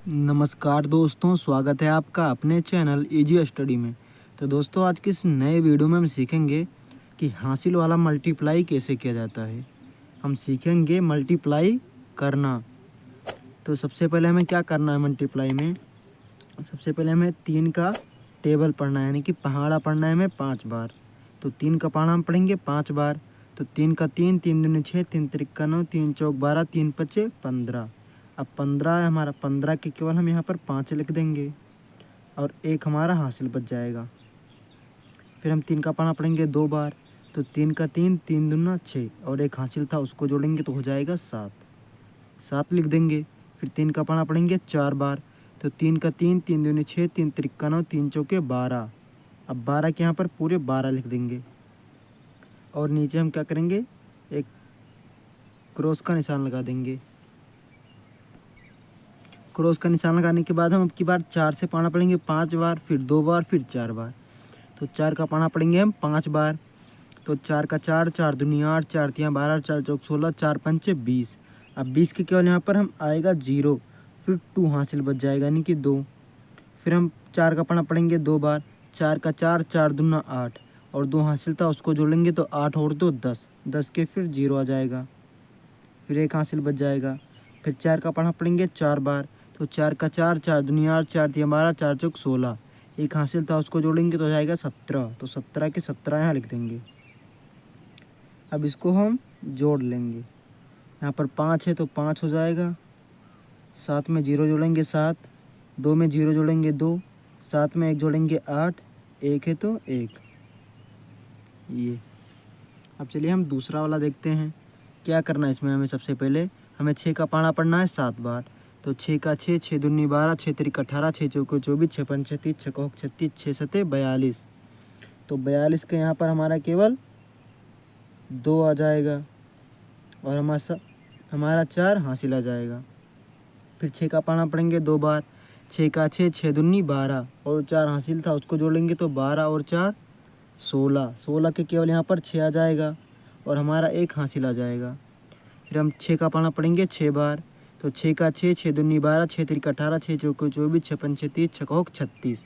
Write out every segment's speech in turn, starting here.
नमस्कार दोस्तों, स्वागत है आपका अपने चैनल इजी स्टडी में। तो दोस्तों, आज की इस नए वीडियो में हम सीखेंगे कि हासिल वाला मल्टीप्लाई कैसे किया जाता है। हम सीखेंगे मल्टीप्लाई करना। तो सबसे पहले हमें क्या करना है मल्टीप्लाई में। सबसे पहले हमें 3 का टेबल पढ़ना है, यानी कि पहाड़ा पढ़ना है हमें 5 बार। तो 3 का पहाड़ा हम पढ़ेंगे 5 बार। तो 3 का 3, 3 दूनी 6, 3 तिरिक्का 9, 3 चौक 12, 3 पचे 15। अब 15 है हमारा, 15 के केवल हम यहाँ पर 5 लिख देंगे और एक हमारा हासिल बच जाएगा। फिर हम 3 का पहाड़ा पढ़ेंगे 2 बार। तो 3 का 3, 3 दूना 6 और एक हासिल था उसको जोड़ेंगे तो हो जाएगा 7, 7 लिख देंगे। फिर 3 का पहाड़ा पढ़ेंगे 4 बार। तो 3 का 3, 3 दूनी 6, 3 तिरिक्का 9, 3 चौके 12। अब 12 के यहाँ पर पूरे 12 लिख देंगे और नीचे हम क्या करेंगे, एक क्रॉस का निशान लगा देंगे। क्रॉस का निशान लगाने के बाद हम अब की बार 4 से पढ़ना पड़ेंगे 5 बार, फिर 2 बार, फिर 4 बार। तो 4 का पढ़ना पड़ेंगे हम 5 बार। तो 4 का 4, 4 दूनी 8, 4 तियाँ 12, 4 चौक 16, 4 पंचे 20। अब 20 के केवल यहाँ पर हम आएगा 0, फिर 2 हासिल बच जाएगा यानी कि 2। फिर हम 4 का पढ़ना पड़ेंगे 2 बार। 4 का 4, 4 दूना 8 और 2 हासिल था उसको जोड़ेंगे तो 8 और 2 10, 10 के फिर 0 आ जाएगा, फिर एक हासिल बच जाएगा। फिर 4 का पढ़ना पड़ेंगे 4 बार। तो 4 का 4, 4 दूनी 8, 4 तियाँ 12, 4 चौक 16, एक हासिल था उसको जोड़ेंगे तो हो जाएगा 17। तो 17 के 17 यहाँ लिख देंगे। अब इसको हम जोड़ लेंगे। यहाँ पर 5 है तो 5 हो जाएगा, 7 में 0 जोड़ेंगे 7, 2 में 0 जोड़ेंगे 2, 7 में 1 जोड़ेंगे 8, 1 है तो 1। ये अब चलिए हम दूसरा वाला देखते हैं। क्या करना है इसमें हमें, सबसे पहले हमें 6 का पहाड़ा पढ़ना है 7 बार। तो 6 का 6, 6 दूनी 12, 6 तिरिक 18, 6 चौको 24, 6 पंच 36, 6 कौक 36, 6 सते 42। तो 42 के यहाँ पर हमारा केवल 2 आ जाएगा और हमारा 4 हासिल आ जाएगा। फिर 6 का पढ़ना पड़ेंगे 2 बार। 6 का 6, 6 दूनी 12 और 4 हासिल था उसको जोड़ेंगे तो 12 और 4 16, 16 के केवल यहाँ पर 6 आ जाएगा और हमारा एक हासिल आ जाएगा। फिर हम 6 का पढ़ना पड़ेंगे 6 बार। तो 6 का 6, 6 दूनी 12, 6 तिरिक 18, 6 चौको 24, 6 पंच 36, 6 कौक 36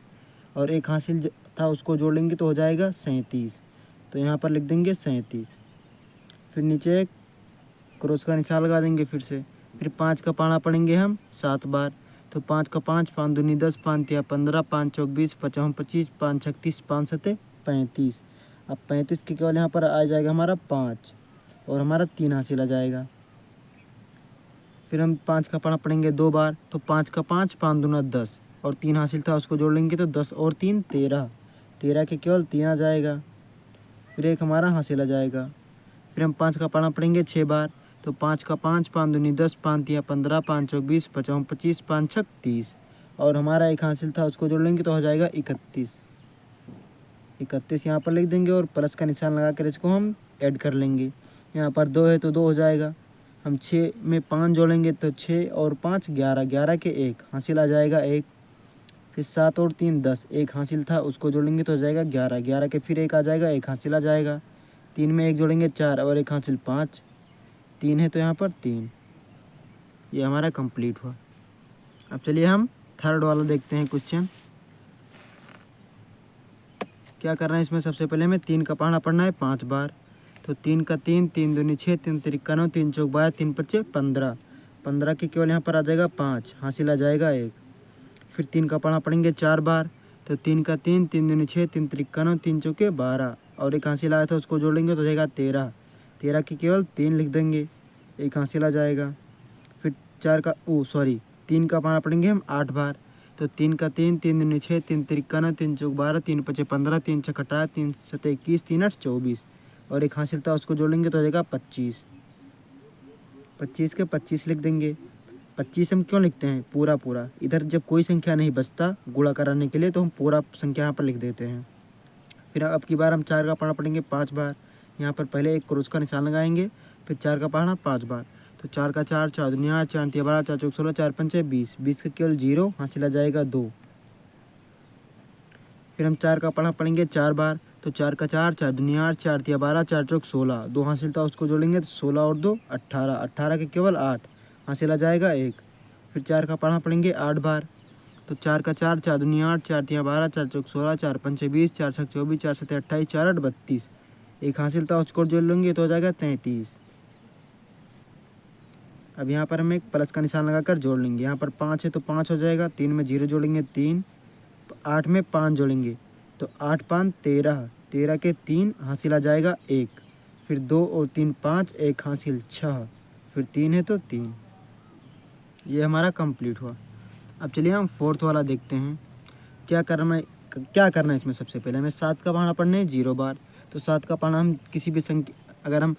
और एक हासिल था उसको जोड़ेंगे तो हो जाएगा 37। तो यहाँ पर लिख देंगे 37। फिर नीचे एक क्रॉस का निशान लगा देंगे फिर से। फिर 5 का पढ़ना पड़ेंगे हम 7 बार। तो 5 का 5, 5 दूनी 10, 5 तिया 15, 5 चौक 20, 5 25, 5 36, 5 सते 35। अब 35 के केवल यहाँ पर आ जाएगा हमारा 5 और हमारा 3 हासिल आ जाएगा। फिर हम 5 का पढ़ना पड़ेंगे 2 बार। तो 5 का 5, 5 दूना 10 और 3 हासिल था उसको जोड़ लेंगे तो 10 और 3 13, 13 के केवल 3 आ जाएगा, फिर एक हमारा हासिल आ जाएगा। फिर हम 5 का पढ़ना पड़ेंगे 6 बार। तो 5 का 5, 5 दूनी 10, 5 तिया 15, 5 चौक 20, 5 25, 5 छक 30 और हमारा एक हासिल था उसको जोड़ लेंगे तो हो जाएगा 31। 31 यहाँ पर लिख देंगे और प्लस का निशान लगा कर इसको हम ऐड कर लेंगे। यहाँ पर 2 है तो 2 हो जाएगा। हम 6 में 5 जोड़ेंगे तो 6 और 5 11, 11 के एक हासिल आ जाएगा 1। फिर 7 और 3 10, एक हासिल था उसको जोड़ेंगे तो हो जाएगा 11, 11 के फिर एक आ जाएगा, एक हासिल आ जाएगा। 3 में 1 जोड़ेंगे 4 और एक हासिल 5, 3 है तो यहाँ पर 3। ये हमारा कंप्लीट हुआ। अब चलिए हम थर्ड वाला देखते हैं क्वेश्चन। क्या करना है इसमें, सबसे पहले हमें 3 का पहाड़ा पढ़ना है 5 बार। तो 3 का 3, 3 दूनी 6, 3 तिरिक्का 9, 3 चौक 12, 3 पच्चे 15, 15 के केवल यहाँ पर आ जाएगा 5, हासिल आ जाएगा 1। फिर 3 का पढ़ना पढ़ेंगे 4 बार। तो 3 का 3, 3 दूनी 6, 3 तिरिक्का 9, 3 चौके 12 और एक हासिल आया था उसको जोड़ेंगे तो हो जाएगा 13, 13 के केवल 3 लिख देंगे, एक हासिल आ जाएगा। फिर 3 का पढ़ना पढ़ेंगे हम 8 बार। तो 3 का 3, 3 दूनी 6, 3 तिरिक्का 9, 3 चौक 12, 3 पचे 15, 3 छक 18, 3 सते 21, 3 8 24 और एक हासिल था उसको जोड़ेंगे तो हो जाएगा 25, 25 के 25 लिख देंगे। 25 हम क्यों लिखते हैं पूरा पूरा, इधर जब कोई संख्या नहीं बचता गुणा कराने के लिए तो हम पूरा संख्या यहाँ पर लिख देते हैं। फिर अब की बार हम 4 का पढ़ना पढ़ेंगे 5 बार। यहाँ पर पहले एक क्रॉस का निशान लगाएंगे, फिर 4 का पढ़ना 5 बार। तो 4 का 4, 4 दूनी 8, 4 तिया 12, 4 चौक 16, 4 पंचे 20, 20 के केवल 0 हासिल आ जाएगा 2। फिर हम 4 का पढ़ना पढ़ेंगे 4 बार। तो 4 का 4, 4 दूनी 8, 4 तिया 12, 4 चौक 16, 2 हासिल था उसको जोड़ेंगे तो 16 और 2 18, 18 के केवल 8 हासिल आ जाएगा 1 फिर 4 का पाना पड़ेंगे 8 बार। तो 4 का 4, 4 दूनी 8, 4 तियाँ 12, 4 चौक 16, 4 पंचे 20, 4 छक 24, 4 सत्ते 28, 4 8 32। एक हासिल था उसको जोड़ लेंगे तो हो जाएगा 33। अब यहाँ पर हम एक प्लस का निशान लगाकर जोड़ लेंगे। यहाँ पर 5 है तो 5 हो जाएगा, 3 में 0 जोड़ेंगे 3, 8 में 5 जोड़ेंगे तो 8 5 13, 13 के 3 हासिल आ जाएगा 1, फिर 2 और 3 5, 1 हासिल 6, फिर 3 है तो 3। ये हमारा कंप्लीट हुआ। अब चलिए हम फोर्थ वाला देखते हैं। क्या करना है इसमें। सबसे पहले हमें 7 का पाना पढ़ना है 0 बार। तो 7 का पाना हम किसी भी संख्या, अगर हम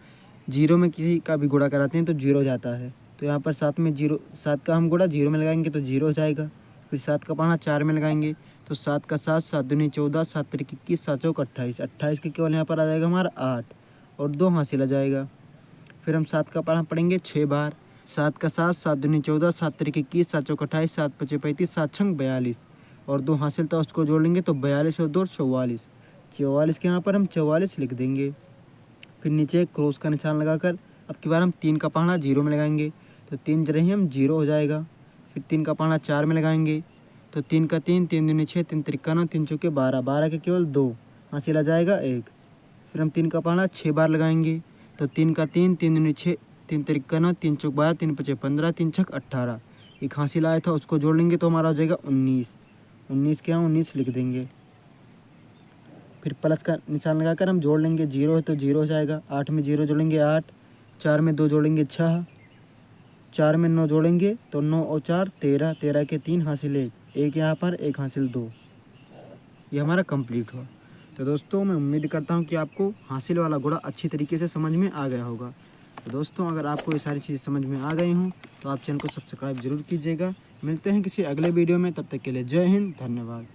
0 में किसी का भी गुणा कराते हैं तो 0 जाता है। तो यहाँ पर 7 का हम गुणा 0 में लगाएंगे तो 0 हो जाएगा। फिर 7 का पाना 4 में लगाएंगे तो 7 का 7, 7 दूनी 14, 7 तिरक 21, 7 चौक 28, 28 के केवल यहाँ पर आ जाएगा हमारा 8 और 2 हासिल आ जाएगा। फिर हम 7 का पाना पढ़ेंगे 6 बार। 7 का 7, 7 दूनी 14, 7 तिरक 21, 7 चौक 28, 7 पचे 35, 7 छंग 42 और 2 हासिल था उसको जोड़ लेंगे तो 42 और 2 44। 44 के यहाँ पर हम 44 लिख देंगे। फिर नीचे एक क्रॉस का निशान लगाकर अब की बार हम 3 का पाना 0 में लगाएंगे तो 3 जरे ही हम 0 हो जाएगा। फिर 3 का पाना 4 में लगाएंगे तो 3 का 3, 3 दूनी 6, 3 तिरक 9, 3 चौके 12, 12 के केवल 2 हासिल आ जाएगा 1। फिर हम 3 का पाना 6 बार लगाएंगे तो 3 का 3, 3 दूनी 6, 3 तिरक 9, 3 चौक 12, 3 पचे 15, 3 छक 18, एक हासिल आया था उसको जोड़ लेंगे तो हमारा हो जाएगा 19। 19 के यहाँ 19 लिख देंगे। फिर प्लस का निशान लगाकर हम जोड़ लेंगे। 0 है तो 0 हो जाएगा। 8 में 0 जोड़ेंगे 8, 4 में 2 जोड़ेंगे 6, 4 में 9 जोड़ेंगे तो 9 और 4 13, 13 के 3 हासिल 1, एक यहाँ पर 1 हासिल 2। ये हमारा कंप्लीट हुआ। तो दोस्तों मैं उम्मीद करता हूँ कि आपको हासिल वाला गुणा अच्छी तरीके से समझ में आ गया होगा। तो दोस्तों अगर आपको ये सारी चीज़ें समझ में आ गई हों तो आप चैनल को सब्सक्राइब जरूर कीजिएगा। मिलते हैं किसी अगले वीडियो में, तब तक के लिए जय हिंद, धन्यवाद।